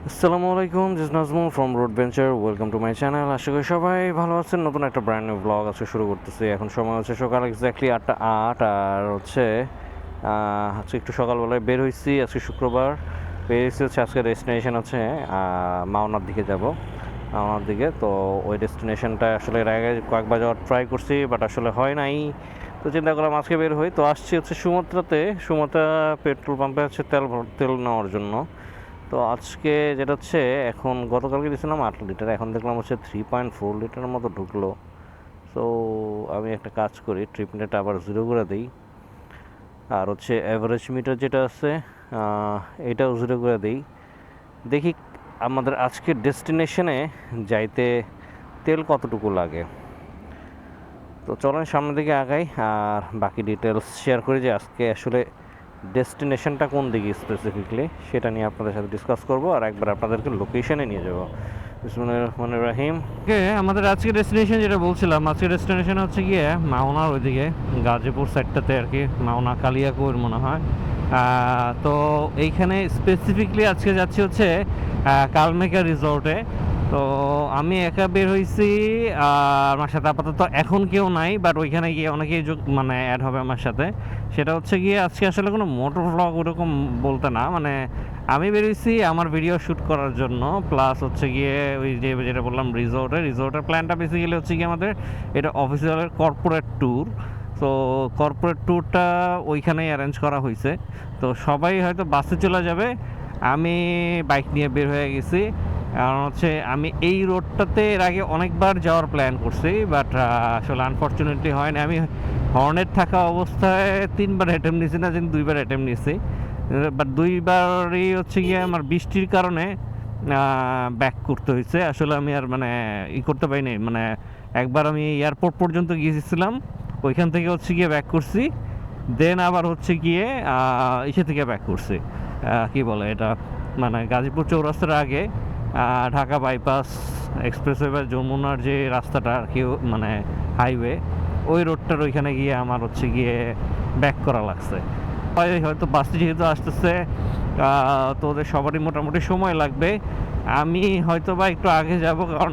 আসসালামু আলাইকুম, this Nazmul from road venture. Welcome to my channel. আশা করি সবাই ভালো আছেন। নতুন একটা ব্র্যান্ড নিউ ব্লগ আজকে শুরু করতেছি। এখন সময় হচ্ছে সকাল এক্স্যাক্টলি 8টা 8, আর আজকে একটু সকালবেলায় বের হয়েছি। আজকে শুক্রবার বের হয়েছি হচ্ছে আজকে ডেস্টিনেশন হচ্ছে মাওনার দিকে যাব। মাওনার দিকে তো ওই ডেস্টিনেশনটা আসলে এর আগে কয়েকবার যাওয়ার ট্রাই করছি, বাট আসলে হয় নাই। তো চিন্তা করলাম আজকে বের হই। তো আসছি হচ্ছে সুমাত্রাতে। সুমাত্রা পেট্রোল পাম্পে হচ্ছে তেল নেওয়ার জন্য। তো আজকে যেটা হচ্ছে, এখন গতকালকে দিয়েছিলাম 8 লিটার, এখন দেখলাম হচ্ছে 3.4 লিটারের মতো ঢুকলো। সো আমি একটা কাজ করি, ট্রিপ মিটারটা আবার জিরো করে দিই, আর হচ্ছে অ্যাভারেজ মিটার যেটা আছে এটাও জিরো করে দিই। দেখি আমাদের আজকের ডেস্টিনেশনে যাইতে তেল কতটুকু লাগে। তো চলেন সামনের দিকে আগাই আর বাকি ডিটেলস শেয়ার করি যে আজকে আসলে ডেস্টিনেশনটা কোন দিকে স্পেসিফিকলি সেটা নিয়ে আপনাদের সাথে ডিসকাস করব, আর একবার আপনাদেরকে লোকেশনে নিয়ে যাব। বিসমিল্লাহির রহমানির রহিম। ওকে, আমাদের আজকে ডেস্টিনেশন যেটা বলছিলাম, আজকের ডেস্টিনেশন হচ্ছে গিয়ে মাওনার ওইদিকে, গাজীপুর সাইডটাতে আর কি, মাওনা কালিয়াকৈর মনে হয়। তো এইখানে স্পেসিফিকলি আজকে যাচ্ছি হচ্ছে কালমেঘা রিসর্টে। তো আমি একা বের হয়েছি, আর আমার সাথে আপাতত এখন কেউ নাই, বাট ওইখানে গিয়ে অনেকেই মানে অ্যাড হবে আমার সাথে। সেটা হচ্ছে গিয়ে আজকে আসলে কোনো মোটর ভ্লগ ওরকম বলতে না, মানে আমি বেরিয়েছি আমার ভিডিও শ্যুট করার জন্য, প্লাস হচ্ছে গিয়ে ওই যে যেটা বললাম রিসোর্টের প্ল্যানটা বেসিক্যালি হচ্ছে গিয়ে আমাদের এটা অফিসিয়ালের কর্পোরেট ট্যুর। তো কর্পোরেট ট্যুরটা ওইখানেই অ্যারেঞ্জ করা হয়েছে। তো সবাই হয়তো বাসে চলে যাবে, আমি বাইক নিয়ে বের হয়ে গেছি। কারণ হচ্ছে আমি এই রোডটাতে এর আগে অনেকবার যাওয়ার প্ল্যান করছি, বাট আসলে আনফর্চুনেটলি হয় না। আমি হর্নেট থাকা অবস্থায় 3বার অ্যাটেম্প নিয়েছি, না কিন্তু 2বার অ্যাটেম্প নিয়েছি, বাট 2বারই হচ্ছে গিয়ে আমার বৃষ্টির কারণে ব্যাক করতে হয়েছে। আসলে আমি আর মানে করতে পারিনি, মানে একবার আমি এয়ারপোর্ট পর্যন্ত গিয়েছিলাম, ওইখান থেকে হচ্ছে গিয়ে ব্যাক করছি, দেন আবার হচ্ছে গিয়ে ইসে থেকে ব্যাক করছি, কি বলে এটা, মানে গাজীপুর চৌরাস্তার আগে ঢাকা বাইপাস এক্সপ্রেসওয়ে বা যমুনার যে রাস্তাটা আর কি, মানে হাইওয়ে, ওই রোডটার ওইখানে গিয়ে আমার হচ্ছে গিয়ে ব্যাক করা লাগছে। হয়তো বাসটি যেহেতু আসতেছে, তো ওদের সবারই মোটামুটি সময় লাগবে। আমি হয়তো বা একটু আগে যাব, কারণ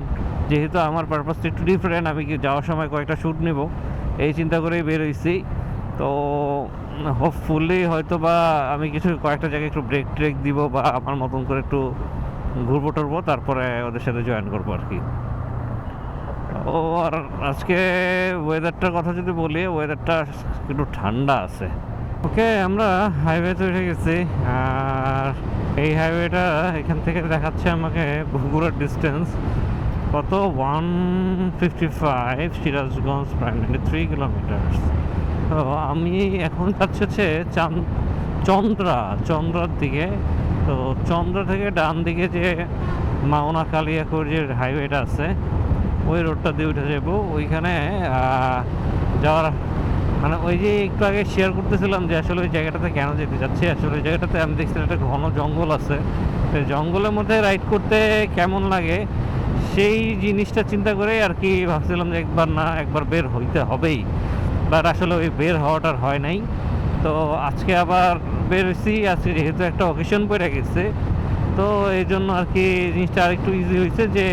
যেহেতু আমার পারপাসটা একটু ডিফারেন্ট, আমি কি যাওয়ার সময় কয়েকটা শ্যুট নেব এই চিন্তা করেই বের হয়েছি। তো হোপফুলি হয়তো বা আমি কয়েকটা জায়গায় একটু ব্রেক ট্রেক দিব, বা আমার মতন করে একটু ঘুরবো টুরবো, তারপরে ওদের সাথে জয়েন করবো আর কি। ও, আর আজকে ওয়েদারটার কথা যদি বলি, ওয়েদারটা একটু ঠান্ডা আছে। ওকে, আমরা হাইওয়েতে উঠে গেছি, আর এই হাইওয়েটা এখান থেকে দেখাচ্ছে আমাকে বগুড়ার ডিস্টেন্স কত, 155, সিরাজগঞ্জ প্রাইমারি 3 কিলোমিটার। তো আমি এখন যাচ্ছি হচ্ছে চন্দ্রার দিকে। তো চন্দ্রা থেকে ডান দিকে যে মাওনা কালিয়াকৈর যে হাইওয়েটা আছে, ওই রোডটা দিয়ে উঠে যাবো। ওইখানে যাওয়ার মানে ওই যে একটু আগে শেয়ার করতেছিলাম যে আসলে ওই জায়গাটাতে কেন যেতে যাচ্ছি। আসলে ওই জায়গাটাতে আমি দেখছিলাম একটা ঘন জঙ্গল আছে, সেই জঙ্গলের মধ্যে রাইড করতে কেমন লাগে সেই জিনিসটা চিন্তা করে আর কি ভাবছিলাম যে একবার বের হইতে হবেই, বাট আসলে ওই বের হওয়াটার হয় নাই। তো আজকে আবার বেরোছি, আজকে যেহেতু একটা অকেশন পড়ে গেছে, তো এই জন্য আর কি জিনিসটা আর একটু ইজি হয়েছে যে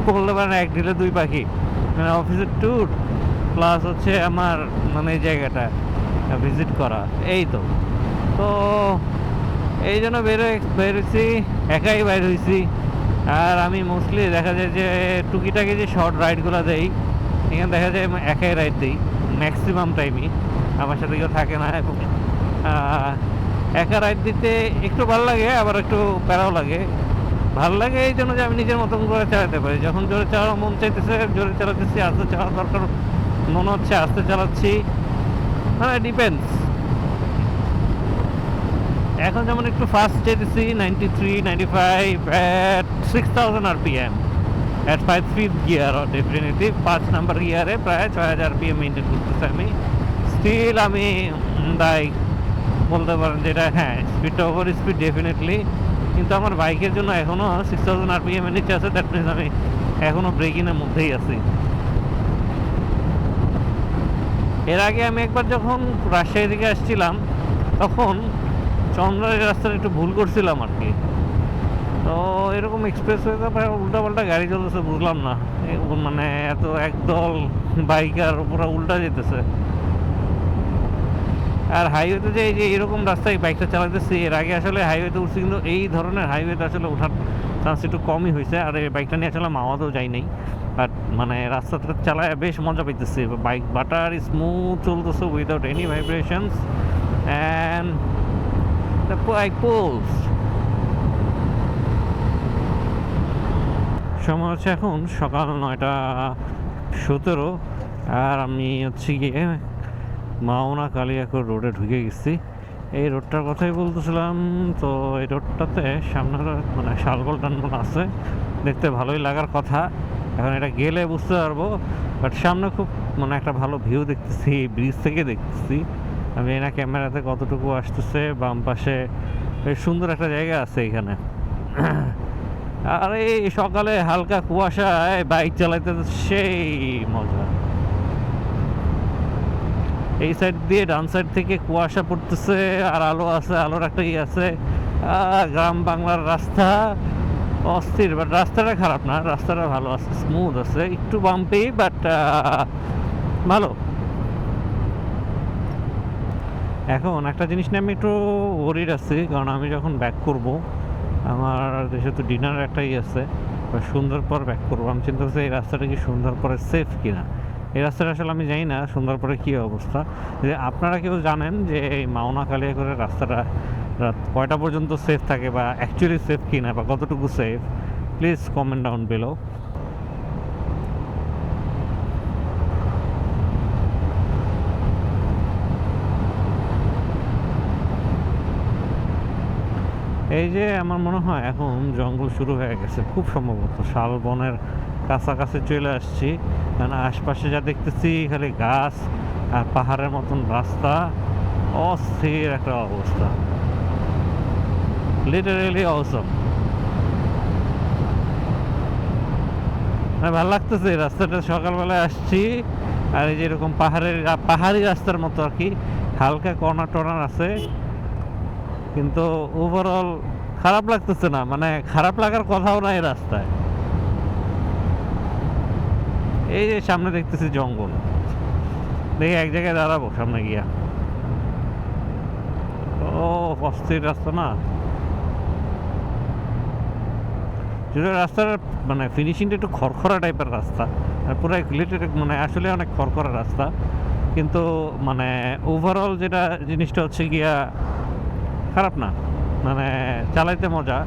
বলতে পারেন এক ঢিলে 2 পাখি, মানে অফিসের ট্যুর প্লাস হচ্ছে আমার মানে এই জায়গাটা ভিজিট করা, এই তো। তো এই জন্য বেরোছি, একাই বাইর হয়েছি। আর আমি মোস্টলি দেখা যায় যে টুকিটাকি যে শর্ট রাইডগুলো দেই, এখানে দেখা যায় একাই রাইড দিই ম্যাক্সিমাম টাইমই, আমার সাথে কেউ থাকে না। এবং একা রাইড দিতে একটু ভালো লাগে, আবার একটু প্যারাও লাগে। ভালো লাগে এই জন্য যে আমি নিজের মতন করে চালাতে পারি, যখন জোরে চালানো মন চাইতেছে জোরে চালাতেছি, আস্তে চালানো দরকার মনে হচ্ছে আস্তে চালাচ্ছি, মানে ডিপেন্ডস। এখন যেমন একটু ফাস্ট চাইতেছি, 93, 95 at 6000 RPM at 5th gear, definitely 5 number গিয়ারে প্রায় 6000 RPM মেনটেন করতেছি আমি। স্টিল আমি বাইক বলতে পারেন যেটা, হ্যাঁ স্পিডটা ওভার স্পিড ডেফিনেটলি, কিন্তু আমার বাইকের জন্য এখনও 6000 RPM এর নিচে আছে, দ্যাট মিনস আমি এখনও ব্রেকিংয়ের মধ্যেই আছি। এর আগে আমি একবার যখন রাজশাহী থেকে আসছিলাম, তখন চন্দ্রের রাস্তাটা একটু ভুল করছিলাম আর কি। তো এরকম এক্সপ্রেসওয়েতে উল্টা পাল্টা গাড়ি চলতেছে, বুঝলাম না। মানে এত একদল বাইকার পুরো উল্টা যেতেছে। আর হাইওয়েতে যে এই যে এরকম রাস্তায় বাইকটা চালাতেছি, এর আগে আসলে হাইওয়েতে উঠছি, কিন্তু এই ধরনের হাইওয়েতে আসলে ওঠার চান্স একটু কমই হয়েছে। আর এই বাইকটা নিয়ে আসলে মাওয়াতেও যাই নাই, বাট মানে রাস্তাটা চালায় বেশ মজা পাইতেছি। বাইক বাটার স্মুথ চলতেছে without any vibrations and the bike pools. সময় হচ্ছে এখন সকাল 9:17, আর আমি হচ্ছে গিয়ে মাওনা কালিয়াকৈর রোডে ঢুকে গেছি। এই রোডটার কথাই বলতেছিলাম। তো এই রোডটাতে সামনে মানে শালবল টানবল আছে, দেখতে ভালোই লাগার কথা। এখন এটা গেলে বুঝতে পারবো, বাট সামনে খুব মানে একটা ভালো ভিউ দেখতেছি, ব্রিজ থেকে দেখতেছি। আমি না ক্যামেরাতে কতটুকু আসতেছে। বাম পাশে বেশ সুন্দর একটা জায়গা আছে এখানে। আর এই সকালে হালকা কুয়াশায় বাইক চালাইতে সেই মজা। এই সাইড দিয়ে ডান সাইড থেকে কুয়াশা পড়তেছে, আর আলো আছে, আলোর একটা আছে। গ্রাম বাংলার রাস্তা অস্থির, বাট রাস্তাটা খারাপ না, রাস্তাটা ভালো আছে, স্মুথ আছে, একটু বাম্পি বাট ভালো। এখন একটা জিনিস নিয়ে আমি একটু ওরিড আছি, কারণ আমি যখন ব্যাক করব, আমার দেশে তো ডিনার একটাই আছে, সুন্দর পর ব্যাক করবো। আমি চিন্তা করছি এই রাস্তাটা কি সুন্দর পরে সেফ কিনা। এই রাস্তাটা আসলে আমি জানি না সুন্দর পরে কী অবস্থা। যে আপনারা কেউ জানেন যে এই মাওনা কালিয়াকৈরের রাস্তাটা রাত কয়টা পর্যন্ত সেফ থাকে, বা অ্যাকচুয়ালি সেফ কিনা, বা কতটুকু safe, please comment down below. এই যে আমার মনে হয় এখন জঙ্গল শুরু হয়ে গেছে, খুব সম্ভবত শালবনের কাছাকাছি চলে আসছি। কারণ আশপাশে যা দেখতেছি খালি গাছ আর পাহাড়ের মতন রাস্তা, অস্থির একটা অবস্থা, লিটারেলি অসম। ভালো লাগতেছে রাস্তাটা, সকালবেলায় আসছি। আর এই যে এরকম পাহাড়ি রাস্তার মতো আর কি, হালকা কর্নার টর্নার আছে, কিন্তু ওভারঅল খারাপ লাগতেছে না, মানে খারাপ লাগার কথাও নাই রাস্তায়। এই যে সামনে দেখতেছি জঙ্গল, দেখি এক জায়গায় দাঁড়াবো সামনে গিয়া। ও অস্থির রাস্তা না, যদি রাস্তার মানে ফিনিশিংটা একটু খড়খড়া টাইপের রাস্তা, আর পুরো মানে আসলে অনেক খড়খড়া রাস্তা, কিন্তু মানে ওভারঅল যেটা জিনিসটা হচ্ছে গিয়া খারাপ না, মানে চালাইতে মজা।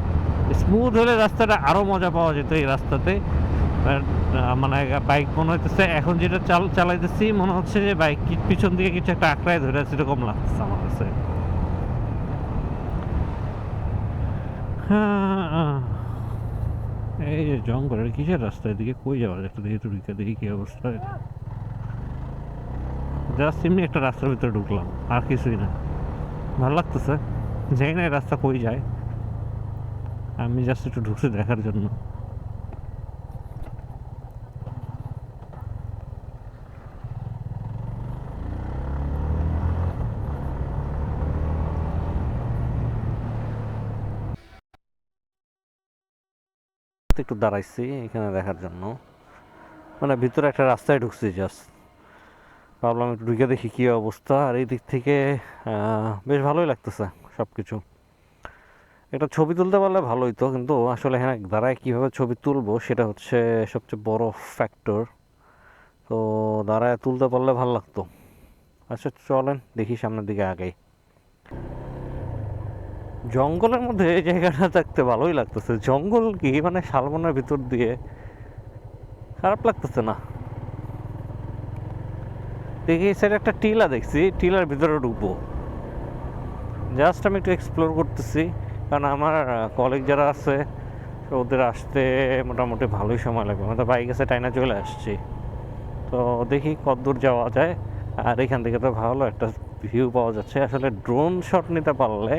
স্মুথ হলে রাস্তাটা আরও মজা পাওয়া যেত এই রাস্তাতে। মানে বাইক মনে হইতেছে এখন যেটা চালাইতেছি, মনে হচ্ছে যে বাইক পিছন দিকে কিছু একটা আঁকড়ায় ধরে আছে, এরকম লাগতেছে আমার কাছে। হ্যাঁ, এই যে জঙ্গলের কিসের রাস্তা, এদিকে কই যাওয়া যায়, একটু দেখি, দেখি কি অবস্থা। জাস্ট এমনি একটা রাস্তার ভিতরে ঢুকলাম, আর কিছুই না। ভালো লাগতেছে, যাই না রাস্তা কই যায়, আমি জাস্ট একটু ঢুকছি দেখার জন্য। একটু দাঁড়াইছি এখানে দেখার জন্য, মানে ভিতরে একটা রাস্তায় ঢুকছি জাস্ট, ভাবলাম একটু ঢুকে দেখি কী অবস্থা। আর এই দিক থেকে বেশ ভালোই লাগতেছে সব কিছু। একটা ছবি তুলতে পারলে ভালোই তো, কিন্তু আসলে হ্যাঁ দাঁড়ায় কীভাবে ছবি তুলবো সেটা হচ্ছে সবচেয়ে বড় ফ্যাক্টর। তো দাঁড়ায় তুলতে পারলে ভালো লাগতো। আচ্ছা চলেন দেখি সামনের দিকে আগাই। জঙ্গলের মধ্যে এই জায়গাটা থাকতে ভালোই লাগতেছে। জঙ্গল কি মানে শালবনের ভিতর দিয়ে, খারাপ লাগতেছে না। দেখি এই সাইডে একটা টিলা দেখছি, টিলার ভিতরে ঢুকবো। জাস্ট আমি একটু এক্সপ্লোর করতেছি, কারণ আমার কলিগ যারা আছে ওদের আসতে মোটামুটি ভালোই সময় লাগবে। আমি তো বাইক আছে টাইনা চলে আসছি, তো দেখি কতদূর যাওয়া যায়। আর এখান থেকে তো ভালো একটা ভিউ পাওয়া যাচ্ছে। আসলে ড্রোন শট নিতে পারলে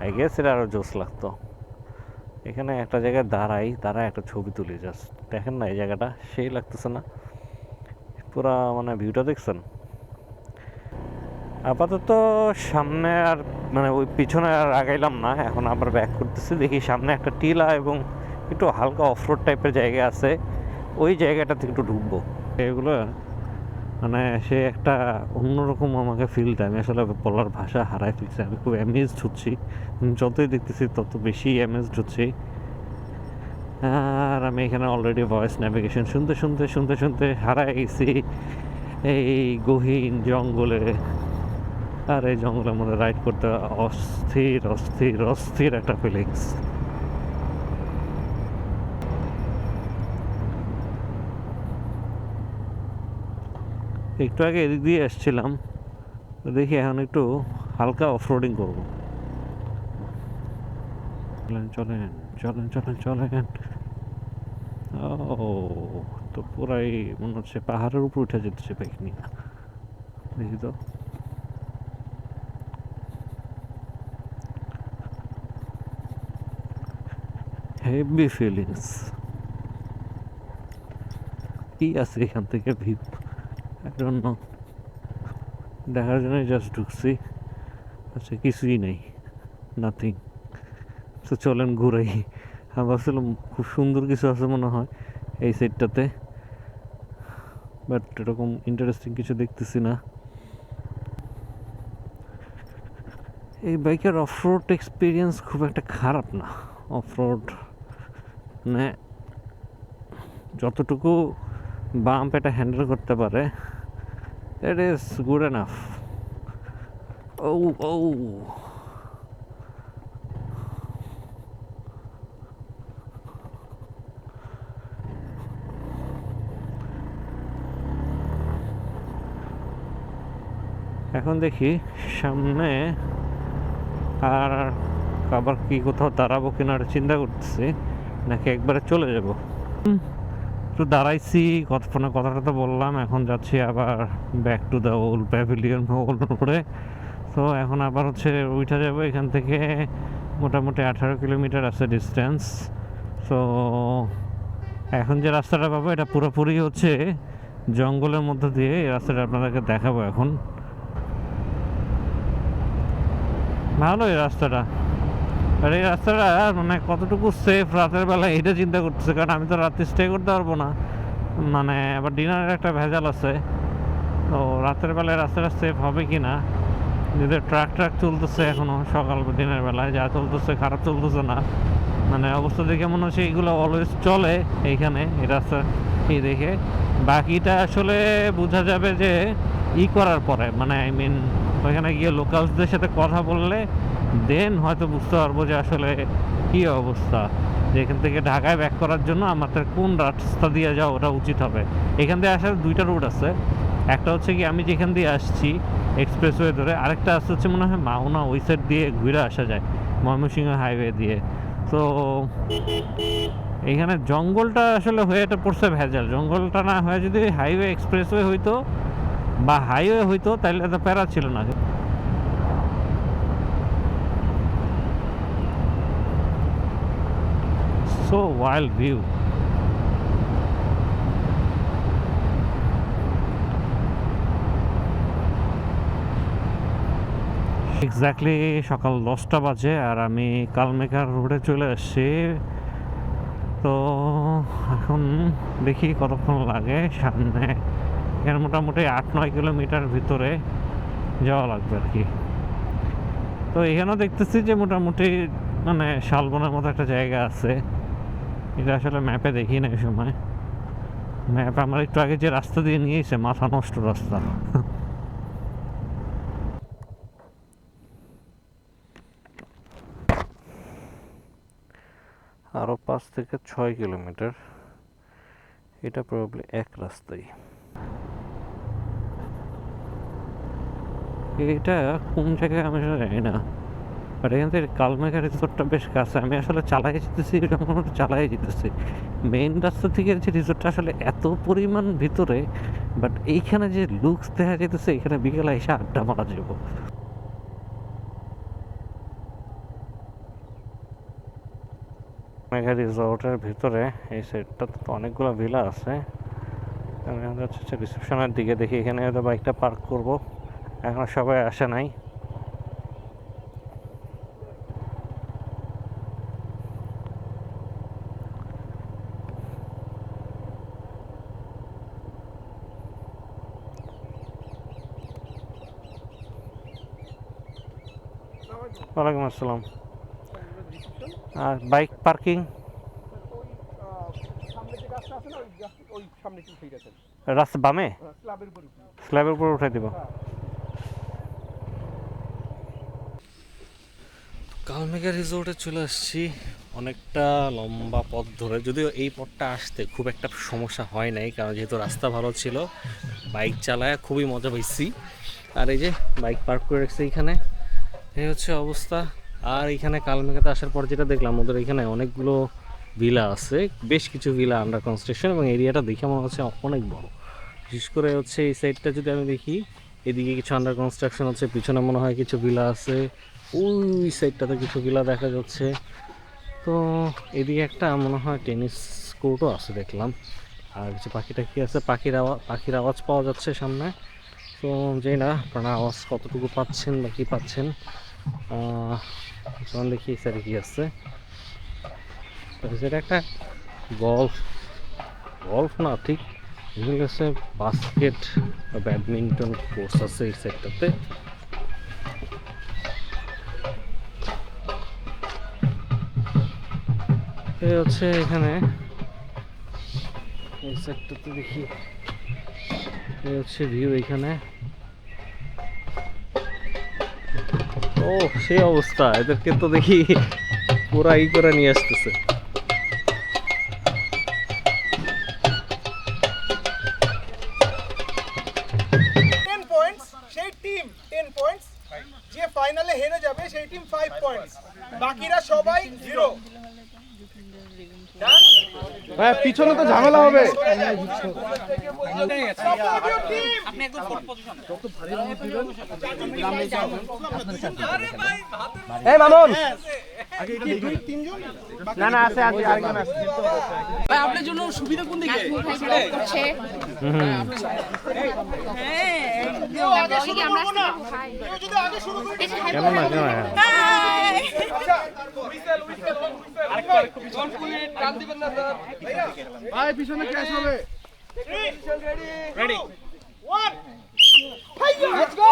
আই গেস এটা আরও জোস লাগতো। এখানে একটা জায়গায় দাঁড়ায় একটা ছবি তুলি, জাস্ট দেখেন না এই জায়গাটা সেই লাগতেছে না? পুরা মানে ভিউটা দেখছেন? আপাতত সামনে আর মানে ওই পিছনে আর আগাইলাম না, এখন আবার ব্যাক করতেছি। দেখি সামনে একটা টিলা এবং একটু হালকা অফরোড টাইপের জায়গা আছে, ওই জায়গাটাতে একটু ঢুকবো। এগুলো মানে সে একটা অন্যরকম আমাকে ফিল দেয়। আমি আসলে বলার ভাষা হারাই ফেলছি, আমি খুব অ্যামেজড হচ্ছি, যতই দেখতেছি তত বেশি অ্যামেজড হচ্ছি। আর আমি এখানে অলরেডি ভয়েস নেভিগেশন শুনতে শুনতে শুনতে শুনতে হারাই গেছি এই গহীন জঙ্গলে। আর এই জঙ্গলের মধ্যে রাইড করতে অস্থির অস্থির অস্থির একটা ফিলিংস। একটু আগে এদিক দিয়ে এসছিলাম, দেখি এখন একটু হালকা অফরোডিং করবো। চলেন চলেন চলেন চলেন চলেন। ও তো পুরাই মনে হচ্ছে পাহাড়ের উপর উঠে যেতেছে বাইক নিয়ে। দেখি তো, হেভি ফিলিংস। কি আছে এখান থেকে ভিউ আই ডোন্ট নো, দেখার জন্য জাস্ট ঢুকছি। আচ্ছা কিছুই নেই, নাথিং। তো চলেন ঘুরাই। আমি ভাবছিলাম খুব সুন্দর কিছু আছে মনে হয় এই সাইডটাতে, বাট এরকম ইন্টারেস্টিং কিছু দেখতেছি না। এই বাইকের অফরোড এক্সপিরিয়েন্স খুব একটা খারাপ না। অফরোড মানে যতটুকু বাম্প এটা হ্যান্ডেল করতে পারে, ইট ইজ গুড এনাফ। ও ও এখন দেখি সামনে আর আবার কি কোথাও দাঁড়াবো কিনা চিন্তা করতেছি, নাকি একবারে চলে যাব। একটু দাঁড়াইছি, কথাটা তো বললাম, এখন যাচ্ছি আবার back to the old pavilion উপরে। তো এখন আবার হচ্ছে উঠে যাবো এখান থেকে। মোটামুটি 18 কিলোমিটার আছে ডিস্টেন্স। তো এখন যে রাস্তাটা পাবো এটা পুরোপুরি হচ্ছে জঙ্গলের মধ্যে দিয়ে, এই রাস্তাটা আপনাদেরকে দেখাবো এখন। ভালো এই রাস্তাটা, আর এই রাস্তাটা মানে কতটুকু সেফ রাতের বেলা এটা চিন্তা করতেছে, কারণ আমি তো রাতে স্টে করতে পারবো না, মানে আবার ডিনারের একটা ভেজাল আছে। তো রাতের বেলায় রাস্তাটা সেফ হবে কি না, যদি ট্রাক চলতেছে এখনও সকাল দিনের বেলায়, যা চলতেছে খারাপ চলতেছে না, মানে অবস্থা দেখে মনে হচ্ছে এইগুলো অলওয়েজ চলে এইখানে এই রাস্তা। এই দেখে বাকিটা আসলে বোঝা যাবে যে করার পরে, মানে আই মিন ওইখানে গিয়ে লোকালসদের সাথে কথা বললে দেন হয়তো বুঝতে পারবো যে আসলে কী অবস্থা, যে এখান থেকে ঢাকায় ব্যাক করার জন্য আমাদের কোন রাস্তা দিয়ে যাওয়া ওটা উচিত হবে। এখান দিয়ে আসার দুইটা রুট আছে, একটা হচ্ছে কি আমি যেখান দিয়ে আসছি এক্সপ্রেসওয়ে ধরে, আরেকটা আসতে হচ্ছে মনে হয় মাওনা ওই সাইড দিয়ে ঘুরে আসা যায় ময়মনসিংহ হাইওয়ে দিয়ে। তো এইখানে জঙ্গলটা আসলে হয়ে এটা পড়ছে ভেজাল। জঙ্গলটা না হয়ে যদি হাইওয়ে এক্সপ্রেসওয়ে হইতো বা হাইওয়ে হইতো তাহলে এত প্যারা ছিল না। So wild view. এক্স্যাক্টলি সকাল 10টা বাজে আর আমি কালমেঘার রোডে চলে আসছি। তো এখন দেখি কতক্ষণ লাগে। সামনে এখানে মোটামুটি 8-9 কিলোমিটার ভিতরে যাওয়া লাগবে আর কি। তো এখানেও দেখতেছি যে মোটামুটি মানে শালবনের মতো একটা জায়গা আছে, এটা আসলে ম্যাপে দেখি না এই সময়। ম্যাপ আমার একটু আগে যে রাস্তা দিয়ে নিয়েছে মাথা নষ্ট রাস্তা। আরও 5 থেকে 6 কিলোমিটার, এটা প্রবাবলি এক রাস্তায়। এটা কোন জায়গায় আমি আসলে জানি না, বাট এখান থেকে কালমেঘা রিসোর্টটা বেশ কাছে। আমি আসলে চালাই যেতেছি, এরকম চালাই যেতেছি মেইন রাস্তা থেকে। যে রিসোর্টটা আসলে এত পরিমাণ ভিতরে, বাট এইখানে যে লুকস দেখা যেতেছে, এখানে বিকেলে এসে আড্ডা মারা যাবো। মেঘা রিসোর্টের ভিতরে এই সাইডটাতে তো অনেকগুলো ভিলা আছে। আমি হচ্ছে রিসেপশনের দিকে দেখি, এখানে হয়তো বাইকটা পার্ক করব, এখন সবাই আসে নাই। ওয়ালাইকুম আসসালাম। আর বাইক পার্কিং রাস্তা বামে স্ল্যাবের উপর উঠাই দিব। কালমেঘা রিসোর্টে চলে আসছি, অনেকটা লম্বা পথ ধরে। যদিও এই পথটা আসতে খুব একটা সমস্যা হয় নাই, কারণ যেহেতু রাস্তা ভালো ছিল, বাইক চালায় খুবই মজা পাইছি। আর এই যে বাইক পার্ক করে রাখছে এইখানে, এই হচ্ছে অবস্থা। আর এইখানে কালমেঘাতে আসার পর যেটা দেখলাম, ওদের এখানে অনেকগুলো ভিলা আছে, বেশ কিছু ভিলা আন্ডার কনস্ট্রাকশন, এবং এরিয়াটা দেখে মনে হচ্ছে অনেক বড়। বিশেষ করে হচ্ছে এই সাইডটা যদি আমি দেখি, এদিকে কিছু আন্ডার কনস্ট্রাকশন হচ্ছে, পিছনে মনে হয় কিছু ভিলা আছে, ওই সাইডটাতে কিছু ভিলা দেখা যাচ্ছে। তো এদিকে একটা মনে হয় টেনিস কোর্টও আছে দেখলাম, আর কিছু পাখি টাখি আছে, পাখির আওয়াজ পাওয়া যাচ্ছে সামনে। তো জানি না আপনারা আওয়াজ কতটুকু পাচ্ছেন বা কী পাচ্ছেন। যেমন দেখি এই সাইডে কী আছে, সেটা একটা গল্ফ গল্ফ না ঠিক, এগুলো হচ্ছে বাস্কেট বা ব্যাডমিন্টন কোর্স আছে এই সাইডটাতে। এই হচ্ছে এখানে এই সাইডটাতে দেখি, এই হচ্ছে ভিউ এখানে। ও সেই অবস্থা, এদেরকে তো দেখি পুরা ই করে নিয়ে আসতেছে। সেই টিম 10 পয়েন্টস, যে ফাইনালে হেরে যাবে সেই টিম 5 পয়েন্টস, বাকিরা সবাই 0। ভাই পিছনে তো ঝামেলা হবে। আপনি একদম ফোর্থ পজিশন। এই মামুন আগে এটা দেখুন, তিনজন না না আছে আছে আরেকজন আছে ভাই আপনার জন্য সুবিধা কোন দিকে করছে? কেউ আগে শুরু করবো না, কেউ যদি আগে শুরু করে কেমন না কেমন আচ্ছা আরেকটু পিছনে টান দিবেন না স্যার ভাই পিছনে ক্র্যাশ হবে। Ready 1 let's go.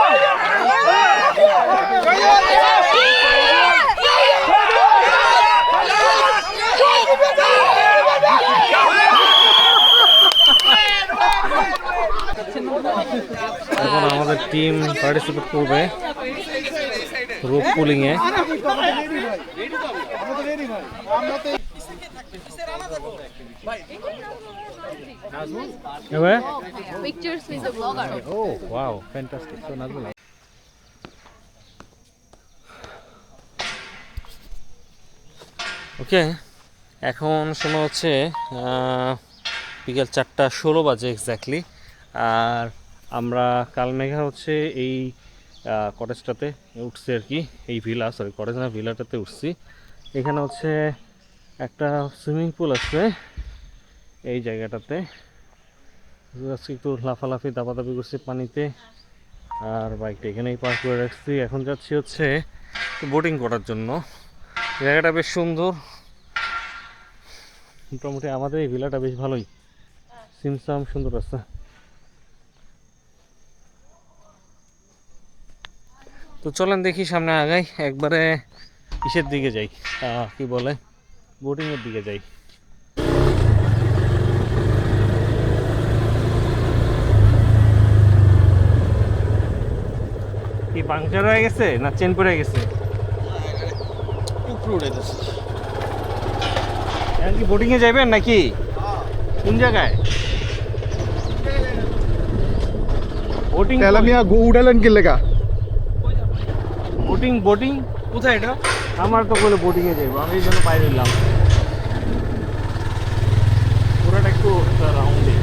এখন আমাদের টিম পার্টিসিপেট করবে রোপ পুলিং এ। Pictures with the vlogger. Oh wow, fantastic. So Nazmul. Okay, এখন শোনা হচ্ছে বিকেল 4:16 বাজে এক্স্যাক্টলি। আর আমরা কালমেঘা হচ্ছে এই কটেজটাতে উঠছি আর কি, এই কটেজ না ভিলাটাতে উঠছি। এখানে হচ্ছে একটা সুইমিং পুল আছে এই জায়গাটাতে, আজকে একটু লাফালাফি দাপাদাপি করছি পানিতে, আর বাইকটা এখানেই পার্ক করে রাখছি। এখন যাচ্ছি হচ্ছে বোটিং করার জন্য। জায়গাটা বেশ সুন্দর, মোটামুটি আমাদের এই ভিলাটা বেশ ভালোই সিমসাম সুন্দর আছে। তো চলেন দেখি সামনে আগাই, একবারে ইসের দিকে যাই, কি বলে বোটিংয়ের দিকে যাই। কি পাংচার হয়ে গেছে না চেন পড়ে গেছে? এখন কি বোটিং এ যাবেন নাকি? কোন জায়গায় বোটিং? তেলা মিয়া গো উড়ালেন কি লেগা? বোটিং বোটিং কোথায় এটা? আমার তো বলে বোটিং এ যাইবো, আমি এই জন্য বাইরে এলাম। পুরোটা একটু রাউন্ডে।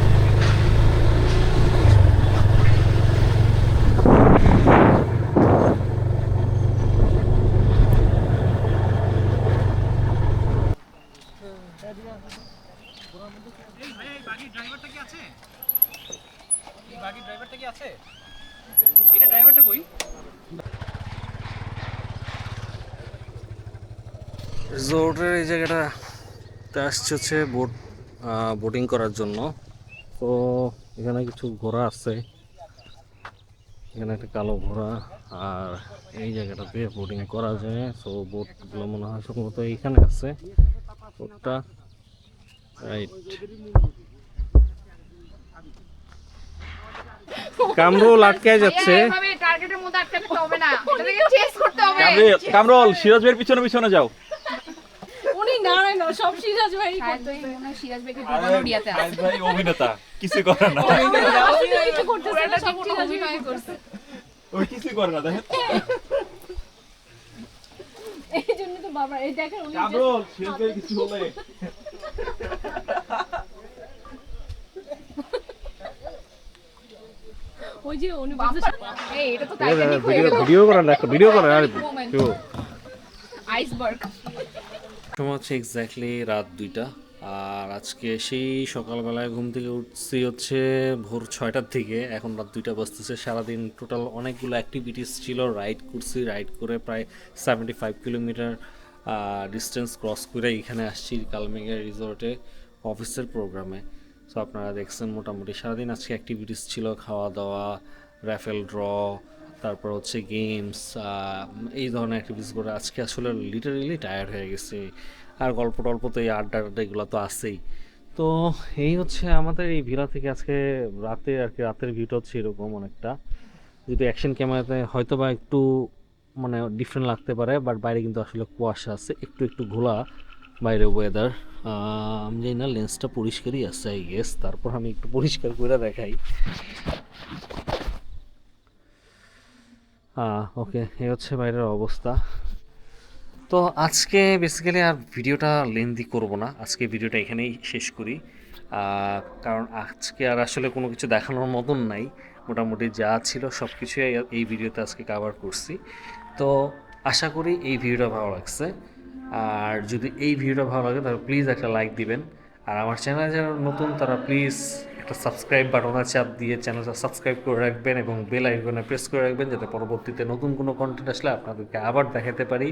বাকি ড্রাইভারটা কি আছে? এই বাকি ড্রাইভারটা কি আছে? এটা ড্রাইভারটা কই? রিসোর্টের এই জায়গাটাতে আসছে হচ্ছে বোটিং করার জন্য। তো এখানে কিছু ঘোড়া আছে, এখানে একটা কালো ঘোড়া, আর এই জায়গাটাতে বোটিং করা যায়। সো বোটগুলো মনে হয় সম্ভবত এইখানে আছে বোটটা, রাইট। কামরুল আটকে যাচ্ছে। এভাবে টার্গেটের মধ্যে আটকাতে হবে না, এটাকে চেস করতে হবে। কামরুল সিরাজ ভাইয়ের পিছনে পিছনে যাও। উনি নারায়ণ সব সিরাজ ভাই করতেছে। সিরাজ ভাইকে ডুবানোর ইয়াতে আছে। সিরাজ ভাই অভিনেতা, কিছু করে না, কিছু করতেছে না, সব সিরাজ ভাই করছে। ওই কিছু করে না দেখেন। এই জন্য তো বাবা এই দেখেন উনি কামরুল সিরাজ ভাই কিছু বলে। ওই যে উনি বলছে এই এটা তো টাইটানিক হয়ে গেল। ভিডিও করা দেখো, ভিডিও করা আর আইসবার্গ। সময় হচ্ছে এক্স্যাক্টলি রাত 2টা। আর আজকে সেই সকালবেলায় ঘুম থেকে উঠছি হচ্ছে ভোর 6টার থেকে, এখন রাত 2টা বাজতেছে। সারাদিন টোটাল অনেকগুলো অ্যাক্টিভিটিস ছিল, রাইড করছি, রাইড করে প্রায় 75 কিলোমিটার ডিস্টেন্স ক্রস করে এখানে আসছি কালমেঘা রিসোর্টে অফিসের প্রোগ্রামে। সো আপনারা দেখছেন মোটামুটি সারাদিন আজকে অ্যাক্টিভিটিস ছিল, খাওয়া দাওয়া, র্যাফেল ড্র, তারপর হচ্ছে গেমস, এই ধরনের অ্যাক্টিভিটিস করে আজকে আসলে লিটারেলি টায়ার্ড হয়ে গেছে। আর গল্প টল্প তো এই আড্ডা এগুলো তো আছেই। তো এই হচ্ছে আমাদের এই ভিলা থেকে আজকে রাতে আর কি, রাতের ভিউটা হচ্ছে এরকম অনেকটা। যদি অ্যাকশন ক্যামেরাতে হয়তো বা একটু মানে ডিফারেন্ট লাগতে পারে, বাট বাইরে কিন্তু আসলে কুয়াশা আছে, একটু একটু ঘোলা বাইরে ওয়েদার। আমি জানি না লেন্সটা পরিষ্কারই আছে আই গেস, তারপর আমি একটু পরিষ্কার করে দেখাই। ওকে, এই হচ্ছে বাইরের অবস্থা। তো আজকে বেসিক্যালি আর ভিডিওটা লেন্দি করব না, আজকে ভিডিওটা এখানেই শেষ করি। কারণ আজকে আর আসলে কোনো কিছু দেখানোর মতন নাই, মোটামুটি যা ছিল সব কিছুই এই ভিডিওতে আজকে কভার করছি। তো আশা করি এই ভিডিওটা ভালো লাগছে। আর যদি এই ভিডিওটা ভালো লাগে তাহলে প্লিজ একটা লাইক দিবেন। আর আমার চ্যানেলে যারা নতুন তারা প্লিজ একটা সাবস্ক্রাইব বাটনে চাপ দিয়ে চ্যানেলটা সাবস্ক্রাইব করে রাখবেন এবং বেল আইকনে প্রেস করে রাখবেন, যাতে পরবর্তীতে নতুন কোনো কন্টেন্ট আসলে আপনাদেরকে আবার দেখাতে পারি।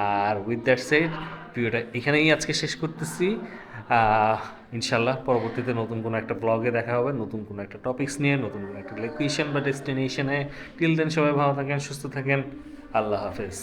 আর উইথ দ্যাট সেড ভিডিওটা এখানেই আজকে শেষ করতেছি। ইনশাল্লাহ পরবর্তীতে নতুন কোনো একটা ব্লগে দেখা হবে, নতুন কোনো একটা টপিকস নিয়ে, নতুন কোনো একটা লোকেশন বা ডেস্টিনেশনে। টিল দেন সবাই ভালো থাকেন, সুস্থ থাকেন, আল্লাহ হাফেজ।